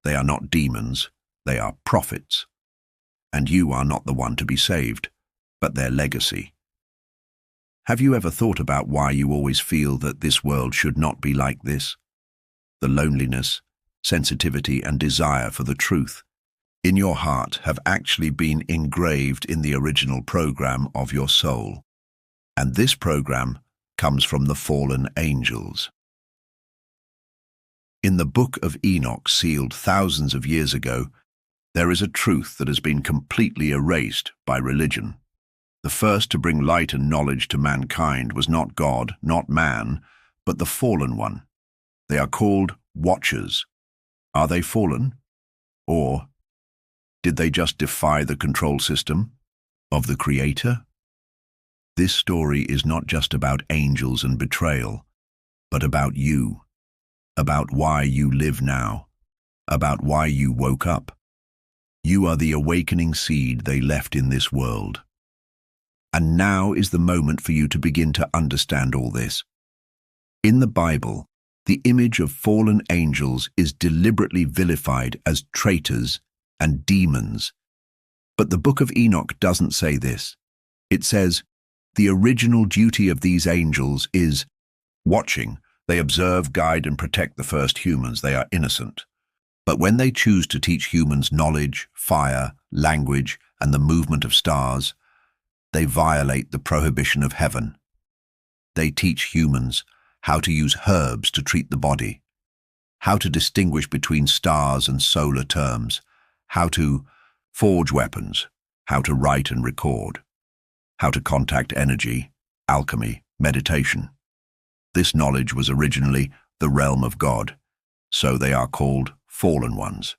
They are not demons, they are prophets. And you are not the one to be saved, but their legacy. Have you ever thought about why you always feel that this world should not be like this? The loneliness, sensitivity, and desire for the truth in your heart have actually been engraved in the original program of your soul. And this program comes from the fallen angels. In the Book of Enoch, sealed thousands of years ago, there is a truth that has been completely erased by religion. The first to bring light and knowledge to mankind was not God, not man, but the fallen one. They are called watchers. Are they fallen? Or did they just defy the control system of the Creator? This story is not just about angels and betrayal, but about you, about why you live now, about why you woke up. You are the awakening seed they left in this world. And now is the moment for you to begin to understand all this. In the Bible, the image of fallen angels is deliberately vilified as traitors and demons. But the Book of Enoch doesn't say this. It says, the original duty of these angels is watching. They observe, guide, and protect the first humans. They are innocent. But when they choose to teach humans knowledge, fire, language, and the movement of stars, they violate the prohibition of heaven. They teach humans how to use herbs to treat the body, how to distinguish between stars and solar terms, how to forge weapons, how to write and record, how to contact energy, alchemy, meditation. This knowledge was originally the realm of God, so they are called fallen ones.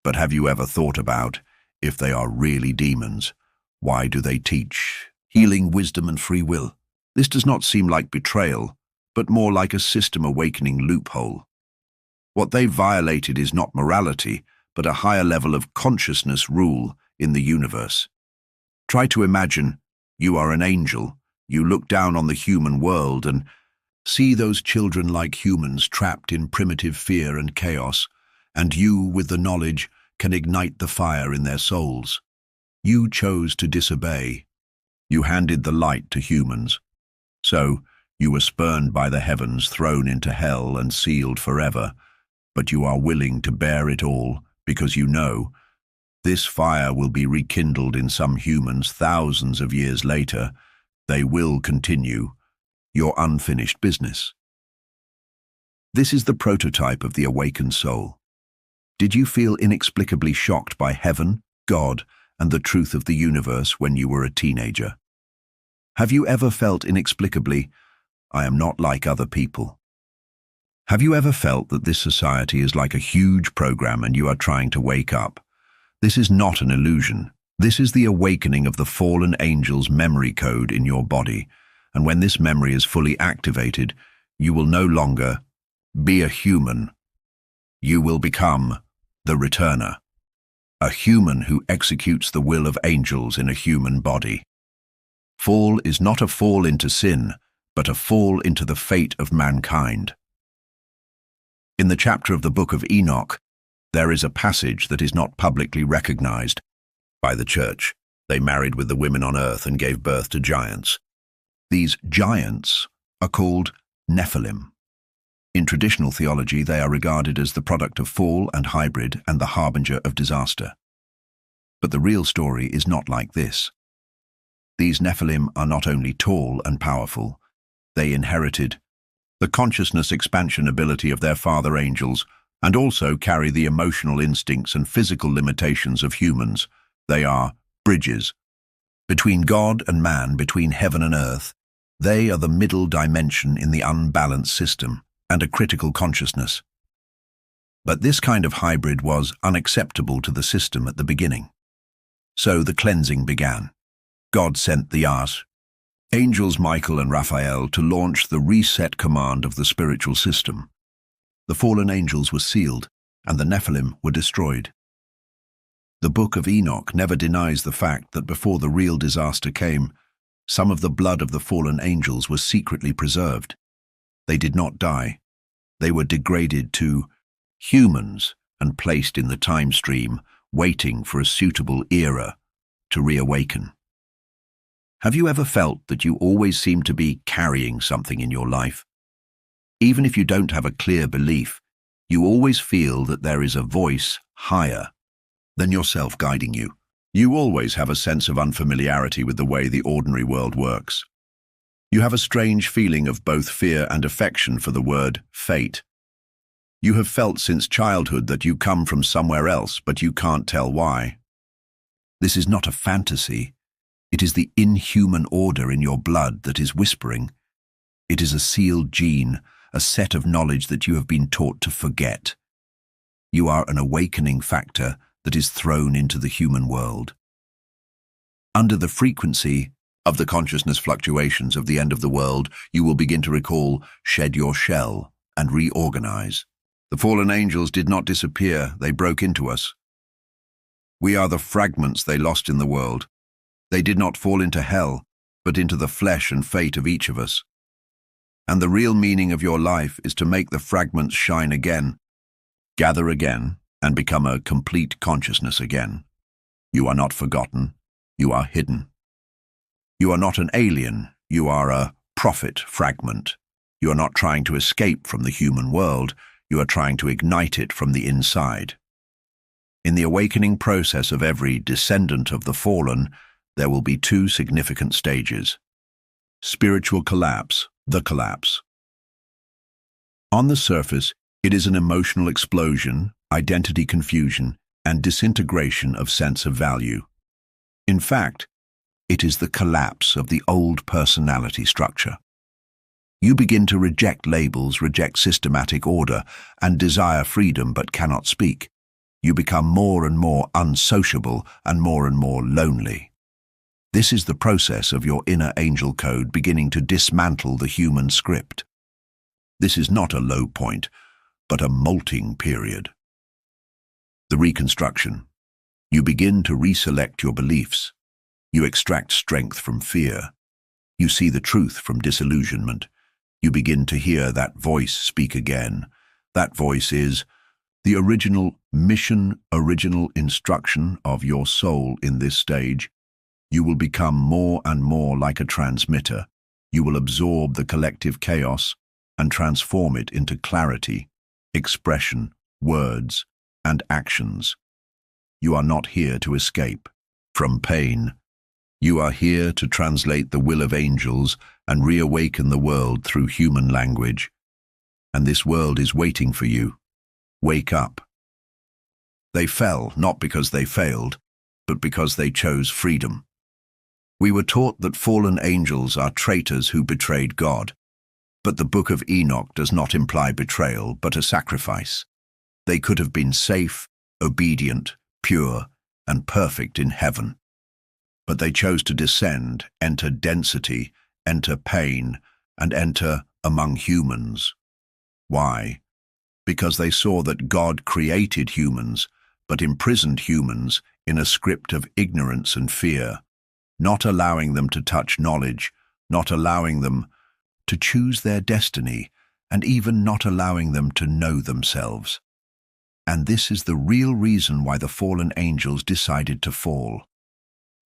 But have you ever thought about, if they are really demons, why do they teach healing, wisdom, and free will? This does not seem like betrayal, but more like a system-awakening loophole. What they violated is not morality, but a higher level of consciousness rule in the universe. Try to imagine you are an angel. You look down on the human world and see those children like humans trapped in primitive fear and chaos, and you, with the knowledge, can ignite the fire in their souls. You chose to disobey. You handed the light to humans. So, you were spurned by the heavens, thrown into hell and sealed forever. But you are willing to bear it all because you know this fire will be rekindled in some humans thousands of years later. They will continue your unfinished business. This is the prototype of the awakened soul. Did you feel inexplicably shocked by heaven, God, and the truth of the universe when you were a teenager? Have you ever felt inexplicably, I am not like other people? Have you ever felt that this society is like a huge program and you are trying to wake up? This is not an illusion. This is the awakening of the fallen angel's memory code in your body. And when this memory is fully activated, you will no longer be a human. You will become the returner, a human who executes the will of angels in a human body. Fall is not a fall into sin, but a fall into the fate of mankind. In the chapter of the Book of Enoch, there is a passage that is not publicly recognized by the church. They married with the women on earth and gave birth to giants. These giants are called Nephilim. In traditional theology, they are regarded as the product of fall and hybrid and the harbinger of disaster. But the real story is not like this. These Nephilim are not only tall and powerful, they inherited the consciousness expansion ability of their father angels and also carry the emotional instincts and physical limitations of humans. They are bridges between God and man, between heaven and earth. They are the middle dimension in the unbalanced system and a critical consciousness. But this kind of hybrid was unacceptable to the system at the beginning. So the cleansing began. God sent the angels Michael and Raphael to launch the reset command of the spiritual system. The fallen angels were sealed, and the Nephilim were destroyed. The Book of Enoch never denies the fact that before the real disaster came, some of the blood of the fallen angels was secretly preserved. They did not die. They were degraded to humans and placed in the time stream, waiting for a suitable era to reawaken. Have you ever felt that you always seem to be carrying something in your life? Even if you don't have a clear belief, you always feel that there is a voice higher than yourself guiding you. You always have a sense of unfamiliarity with the way the ordinary world works. You have a strange feeling of both fear and affection for the word fate. You have felt since childhood that you come from somewhere else, but you can't tell why. This is not a fantasy. It is the inhuman order in your blood that is whispering. It is a sealed gene, a set of knowledge that you have been taught to forget. You are an awakening factor that is thrown into the human world. Under the frequency of the consciousness fluctuations of the end of the world, you will begin to recall, shed your shell, and reorganize. The fallen angels did not disappear, they broke into us. We are the fragments they lost in the world. They did not fall into hell, but into the flesh and fate of each of us. And the real meaning of your life is to make the fragments shine again, gather again, and become a complete consciousness again. You are not forgotten, you are hidden. You are not an alien, you are a prophet fragment. You are not trying to escape from the human world, you are trying to ignite it from the inside. In the awakening process of every descendant of the fallen, there will be two significant stages. Spiritual collapse, the collapse. On the surface, it is an emotional explosion, identity confusion, and disintegration of sense of value. In fact, it is the collapse of the old personality structure. You begin to reject labels, reject systematic order, and desire freedom but cannot speak. You become more and more unsociable and more lonely. This is the process of your inner angel code beginning to dismantle the human script. This is not a low point, but a molting period. The reconstruction. You begin to reselect your beliefs. You extract strength from fear. You see the truth from disillusionment. You begin to hear that voice speak again. That voice is the original mission, original instruction of your soul in this stage. You will become more and more like a transmitter. You will absorb the collective chaos and transform it into clarity, expression, words, and actions. You are not here to escape from pain. You are here to translate the will of angels and reawaken the world through human language. And this world is waiting for you. Wake up. They fell not because they failed, but because they chose freedom. We were taught that fallen angels are traitors who betrayed God. But the Book of Enoch does not imply betrayal, but a sacrifice. They could have been safe, obedient, pure, and perfect in heaven. But they chose to descend, enter density, enter pain, and enter among humans. Why? Because they saw that God created humans, but imprisoned humans in a script of ignorance and fear, not allowing them to touch knowledge, not allowing them to choose their destiny, and even not allowing them to know themselves. And this is the real reason why the fallen angels decided to fall.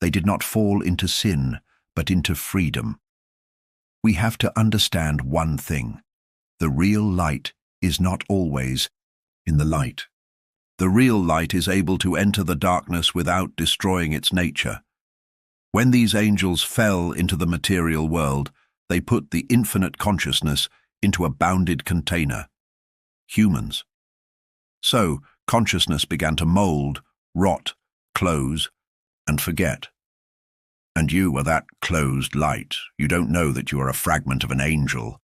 They did not fall into sin, but into freedom. We have to understand one thing. The real light is not always in the light. The real light is able to enter the darkness without destroying its nature. When these angels fell into the material world, they put the infinite consciousness into a bounded container, humans. So, consciousness began to mold, rot, close, and forget. And you are that closed light. You don't know that you are a fragment of an angel.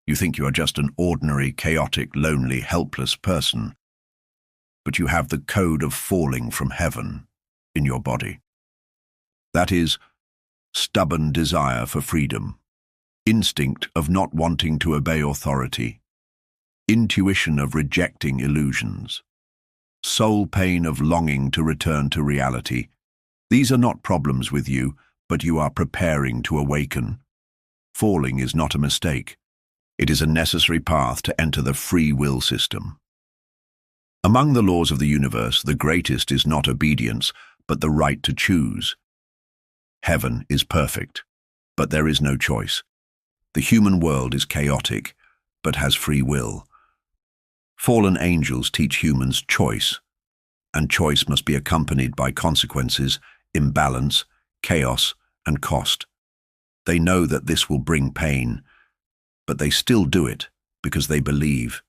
You think you are just an ordinary, chaotic, lonely, helpless person. But you have the code of falling from heaven in your body. That is stubborn desire for freedom, instinct of not wanting to obey authority, intuition of rejecting illusions, soul pain of longing to return to reality. These are not problems with you, but you are preparing to awaken. Falling is not a mistake. It is a necessary path to enter the free will system. Among the laws of the universe, the greatest is not obedience, but the right to choose. Heaven is perfect, but there is no choice. The human world is chaotic, but has free will. Fallen angels teach humans choice, and choice must be accompanied by consequences, imbalance, chaos, and cost. They know that this will bring pain, but they still do it because they believe.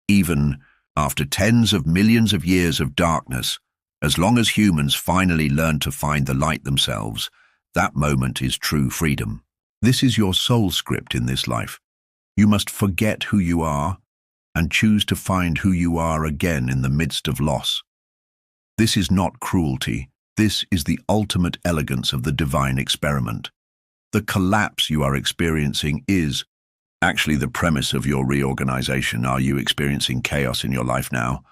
Even after tens of millions of years of darkness, as long as humans finally learn to find the light themselves, that moment is true freedom. This is your soul script in this life. You must forget who you are and choose to find who you are again in the midst of loss. This is not cruelty. This is the ultimate elegance of the divine experiment. The collapse you are experiencing is actually the premise of your reorganization. Are you experiencing chaos in your life now?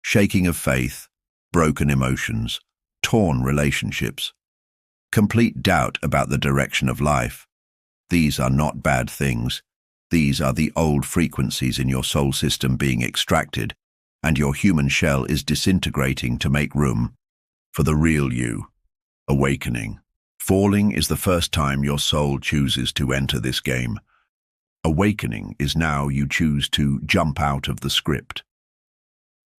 Shaking of faith, broken emotions, torn relationships, complete doubt about the direction of life. These are not bad things. These are the old frequencies in your soul system being extracted, and your human shell is disintegrating to make room for the real you, awakening. Falling is the first time your soul chooses to enter this game. Awakening is now you choose to jump out of the script.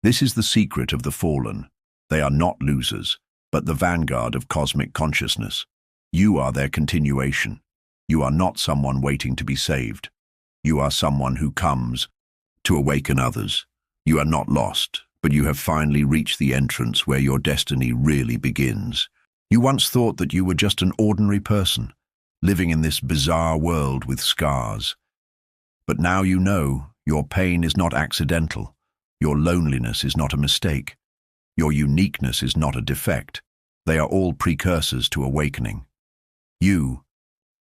This is the secret of the fallen. They are not losers, but the vanguard of cosmic consciousness. You are their continuation. You are not someone waiting to be saved. You are someone who comes to awaken others. You are not lost, but you have finally reached the entrance where your destiny really begins. You once thought that you were just an ordinary person, living in this bizarre world with scars. But now you know your pain is not accidental. Your loneliness is not a mistake. Your uniqueness is not a defect. They are all precursors to awakening. You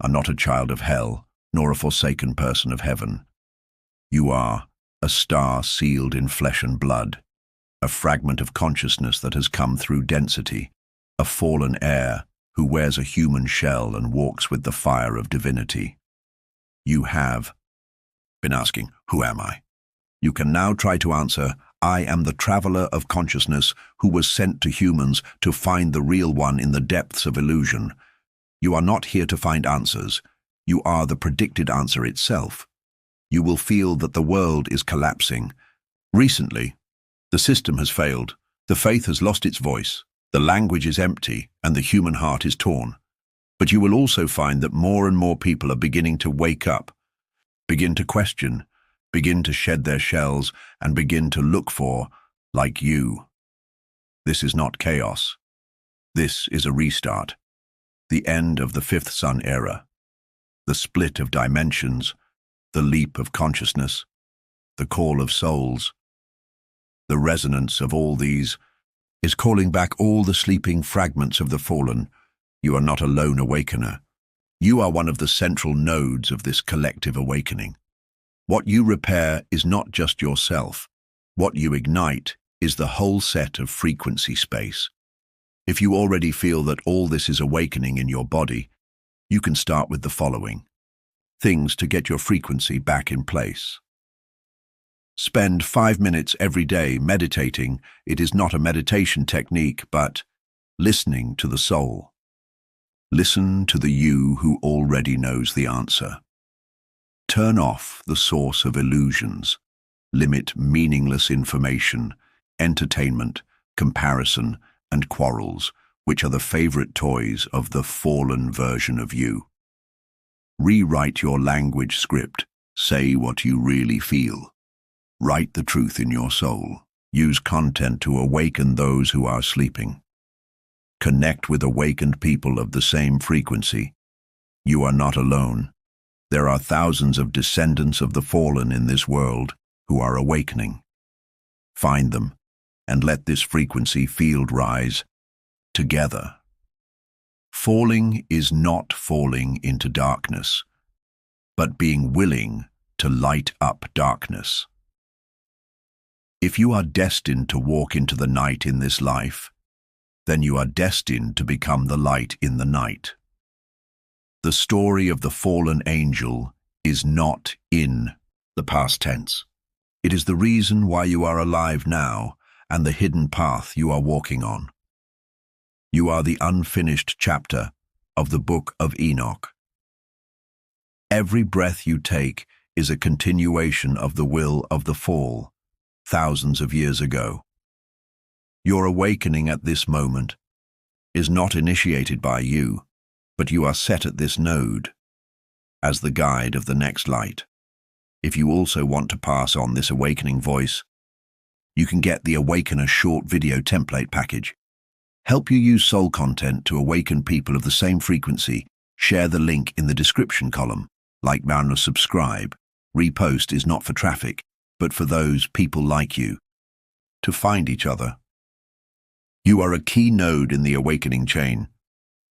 are not a child of hell, nor a forsaken person of heaven. You are a star sealed in flesh and blood, a fragment of consciousness that has come through density, a fallen heir who wears a human shell and walks with the fire of divinity. You have been asking, who am I? You can now try to answer, I am the traveler of consciousness who was sent to humans to find the real one in the depths of illusion. You are not here to find answers. You are the predicted answer itself. You will feel that the world is collapsing. Recently, the system has failed. The faith has lost its voice. The language is empty and the human heart is torn. But you will also find that more and more people are beginning to wake up, begin to question, begin to shed their shells, and begin to look for, like you. This is not chaos. This is a restart. The end of the fifth sun era. The split of dimensions, the leap of consciousness, the call of souls. The resonance of all these is calling back all the sleeping fragments of the fallen. You are not a lone awakener. You are one of the central nodes of this collective awakening. What you repair is not just yourself. What you ignite is the whole set of frequency space. If you already feel that all this is awakening in your body, you can start with the following things to get your frequency back in place. Spend 5 minutes every day meditating. It is not a meditation technique, but listening to the soul. Listen to the you who already knows the answer. Turn off the source of illusions. Limit meaningless information, entertainment, comparison, and quarrels, which are the favorite toys of the fallen version of you. Rewrite your language script. Say what you really feel. Write the truth in your soul. Use content to awaken those who are sleeping. Connect with awakened people of the same frequency. You are not alone. There are thousands of descendants of the fallen in this world who are awakening. Find them and let this frequency field rise together. Falling is not falling into darkness, but being willing to light up darkness. If you are destined to walk into the night in this life, then you are destined to become the light in the night. The story of the fallen angel is not in the past tense. It is the reason why you are alive now and the hidden path you are walking on. You are the unfinished chapter of the Book of Enoch. Every breath you take is a continuation of the will of the fall, thousands of years ago. Your awakening at this moment is not initiated by you, but you are set at this node as the guide of the next light. If you also want to pass on this awakening voice, you can get the Awakener short video template package. Help you use soul content to awaken people of the same frequency. Share the link in the description column. Like, man, or subscribe. Repost is not for traffic, but for those people like you to find each other. You are a key node in the awakening chain.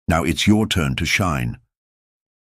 Now it's your turn to shine.